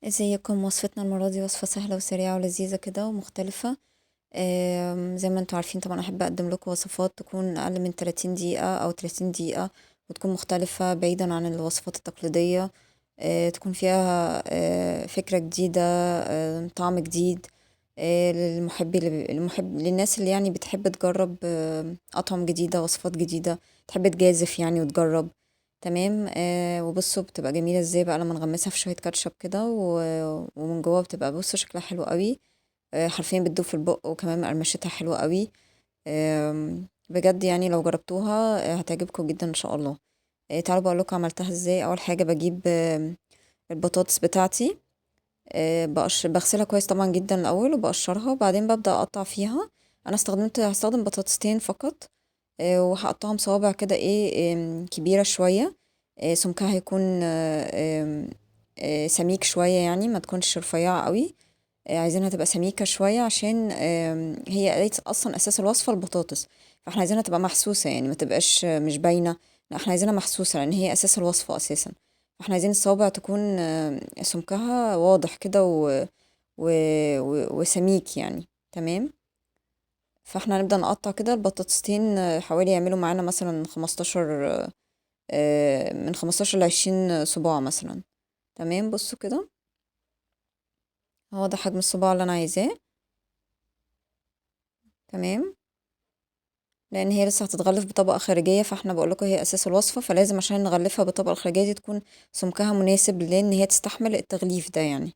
ازيكم؟ وصفتنا المرة دي وصفة سهلة وسريعة ولذيذة كده ومختلفة. زي ما انتوا عارفين طبعا احب اقدم لكم وصفات تكون اقل من 30 دقيقة او 30 دقيقة، وتكون مختلفة بعيدا عن الوصفات التقليدية. تكون فيها فكرة جديدة، طعم جديد. للناس اللي يعني بتحب تجرب أطعم جديدة، وصفات جديدة، تحب تجازف يعني وتجرب. تمام. وبصوا بتبقى جميلة ازاي بقى لما نغمسها في شوية كاتشب كده ومن جوه بتبقى بصوا شكلها حلو قوي. حرفيا بتدوب في البق، وكمان مقرمشتها حلوة قوي. بجد يعني لو جربتوها هتعجبكم جدا ان شاء الله. تعالوا بقول لكم عملتها ازاي. اول حاجة بجيب البطاطس بتاعتي. بغسلها كويس طبعا جدا الاول وبقشرها، وبعدين ببدأ اقطع فيها. انا هستخدم بطاطستين فقط. وهقطعهم صوابع كده ايه كبيرة شوية. سمكها هيكون سميك شوية، يعني ما تكونش رفيعة قوي. عايزينها تبقى سميكة شوية عشان هي اصلا اساس الوصفة البطاطس. فاحنا عايزينها تبقى محسوسة، يعني ما تبقاش مش باينة. لا، احنا عايزينها محسوسة لان هي اساس الوصفة اساسا. فاحنا عايزين الصوابع تكون سمكها واضح كده و... وسميك يعني. تمام. فاحنا هنبدأ نقطع كده البطاطستين، حوالي يعملوا معانا مثلا 15، من 15 ل20 صباع مثلا. تمام. بصوا كده، هو ده حجم الصباع اللي انا عايزاه. تمام. لان هي لسه هتتغلف بطبقة خارجية، فاحنا بقول لكم هي اساس الوصفة، فلازم عشان نغلفها بالطبقة الخارجية دي تكون سمكها مناسب لان هي تستحمل التغليف ده يعني.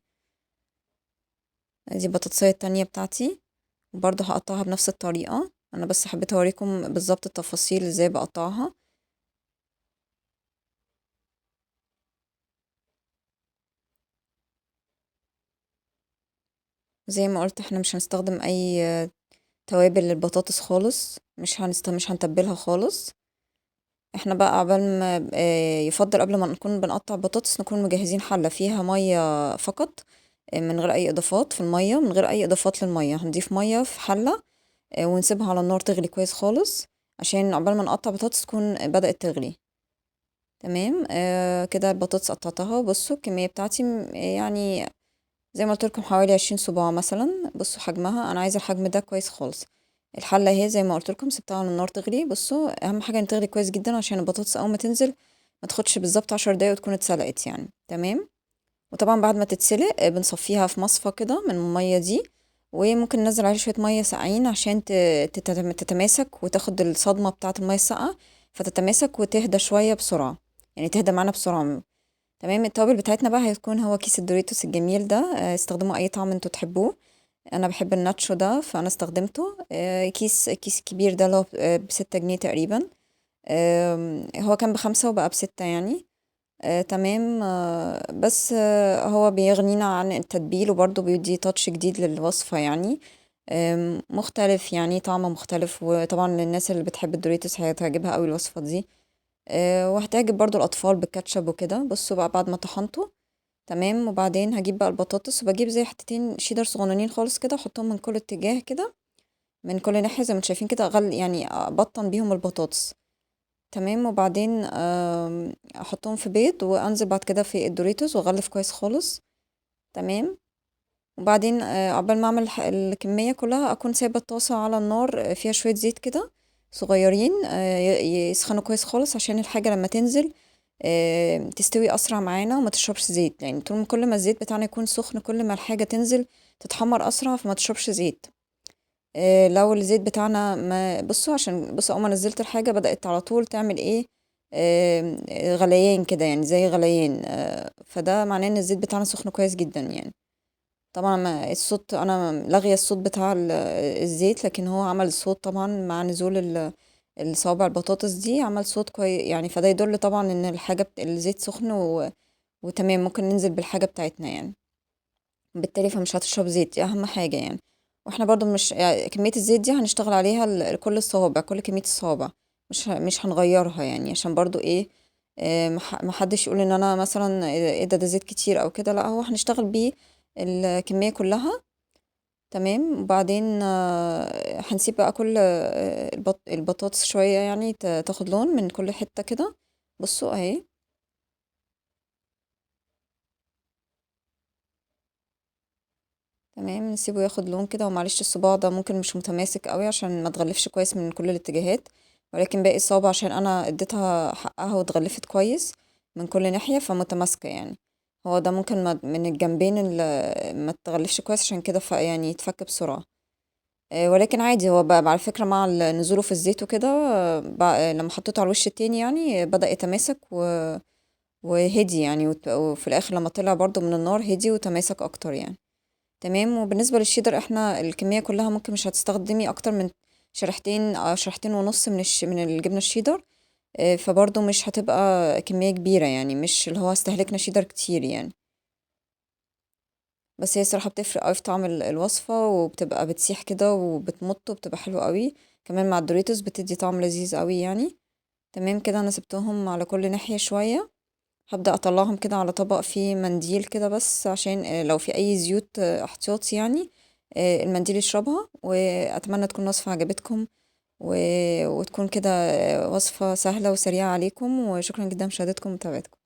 دي البطاطسية التانية بتاعتي، وبرضه هقطعها بنفس الطريقة. انا بس حبيت اوريكم بالظبط التفاصيل ازاي بقطعها. زي ما قلت احنا مش هنستخدم اي توابل للبطاطس خالص، مش هنتبلها خالص. احنا بقى عقبال ما يفضل قبل ما نكون بنقطع بطاطس نكون مجهزين حلة فيها مية فقط. من غير اي اضافات في المية، من غير اي اضافات للمية، هنضيف مية في حلة. ونسيبها على النار تغلي كويس خالص، عشان عقبال ما نقطع بطاطس تكون بدأت تغلي. تمام. كده البطاطس قطعتها. بصوا الكمية بتاعتي يعني زي ما قلت لكم حوالي 20 صباع مثلا. بصوا حجمها، انا عايزه الحجم ده كويس خالص. الحله اهي زي ما قلت لكم سبتها على النار تغلي. بصوا اهم حاجه ان تغلي كويس جدا عشان البطاطس اول ما تنزل ما تاخدش بالظبط 10 دقايق وتكون اتسلقت يعني. تمام. وطبعا بعد ما تتسلق بنصفيها في مصفى كده من الميه دي، وممكن ننزل عليها شويه ميه ساقعين عشان تتماسك وتاخد الصدمه بتاعه الميه الساقعه، فتتماسك وتهدى شويه بسرعه، يعني تهدى معانا بسرعه. تمام. التوابل بتاعتنا بقى هيكون هو كيس الدوريتوس الجميل ده. استخدموا اي طعم انتوا تحبوه. انا بحب الناتشو ده فانا استخدمته. كيس كبير ده اللي هو ب6 جنيه تقريبا. هو كان ب5 وبقى ب6 يعني. تمام. بس هو بيغنينا عن التتبيل، وبرضه بيدي تاتش جديد للوصفة يعني. مختلف يعني، طعمه مختلف، وطبعا للناس اللي بتحب الدوريتوس هتعجبها قوي الوصفة دي. وهتعجب برضو الأطفال بالكاتشب وكده. بصوا بقى بعد ما طحنته. تمام. وبعدين هجيب بقى البطاطس، وبجيب زي حتتين شيدر صغننين خالص كده، احطهم من كل اتجاه كده، من كل ناحية زي ما انتم شايفين كده، يعني ابطن بيهم البطاطس. تمام. وبعدين احطهم في بيض، وانزل بعد كده في الدوريتوس واغلف كويس خالص. تمام. وبعدين عقبال ما اعمل الكمية كلها اكون سايبة الطاسة على النار فيها شوية زيت كده صغيرين، يسخنوا كويس خالص عشان الحاجة لما تنزل تستوي اسرع معانا وما تشربش زيت. يعني طول ما كل ما الزيت بتاعنا يكون سخن كل ما الحاجة تنزل تتحمر اسرع، فما تشربش زيت. لو الزيت بتاعنا ما بصوا، عشان بصوا اول ما نزلت الحاجة بدأت على طول تعمل ايه، غليان كده يعني زي غليان. فده معناه ان الزيت بتاعنا سخن كويس جدا يعني. طبعا الصوت انا لاغيه الصوت بتاع الزيت، لكن هو عمل صوت طبعا مع نزول الصوابع البطاطس دي، عمل صوت كويس يعني. فده يدل طبعا ان الحاجه الزيت سخن وتمام ممكن ننزل بالحاجه بتاعتنا يعني. بالتالي فمش هتشرب زيت، دي اهم حاجه يعني. واحنا برضو مش يعني كميه الزيت دي هنشتغل عليها كل الصوابع، كل كميه الصوابع مش هنغيرها يعني، عشان برضو ايه محدش يقول ان انا مثلا ايه ده زيت كتير او كده. لا، هو هنشتغل بيه الكميه كلها. تمام. وبعدين هنسيب بقى كل البطاطس شويه يعني تاخد لون من كل حته كده. بصوا اهي. تمام، نسيبه ياخد لون كده. ومعلش الصباع ده ممكن مش متماسك قوي عشان ما تغلفش كويس من كل الاتجاهات، ولكن باقي الصوابع عشان انا اديتها حقها واتغلفت كويس من كل ناحية فمتماسكة يعني. هو ده ممكن من الجنبين اللي ما تغلفش كويس عشان كده يعني يتفك بسرعة. ولكن عادي هو بقى على فكرة مع نزوله في الزيت وكده، لما حطيته على الوش التاني يعني بدأ يتماسك وهدي يعني، وفي الآخر لما طلع برضو من النار هدي وتماسك أكتر يعني. تمام. وبالنسبة للشيدر احنا الكمية كلها ممكن مش هتستخدمي أكتر من شريحتين أو شريحتين ونص من الجبنة الشيدر. فبرضو مش هتبقى كمية كبيرة يعني، مش اللي هو استهلكنا شيدر كتير يعني. بس هي الصراحة بتفرق أوي في طعم الوصفة، وبتبقى بتسيح كده وبتمط وبتبقى حلوة أوي. كمان مع الدوريتوس بتدي طعم لذيذ أوي يعني. تمام كده، أنا سبتهم على كل ناحية شوية. هبدأ أطلعهم كده على طبق فيه منديل كده، بس عشان لو في أي زيوت احتياطي يعني المنديل يشربها. وأتمنى تكون وصفة عجبتكم وتكون كده وصفة سهلة وسريعة عليكم. وشكرا جدا مشاهدتكم ومتابعتكم.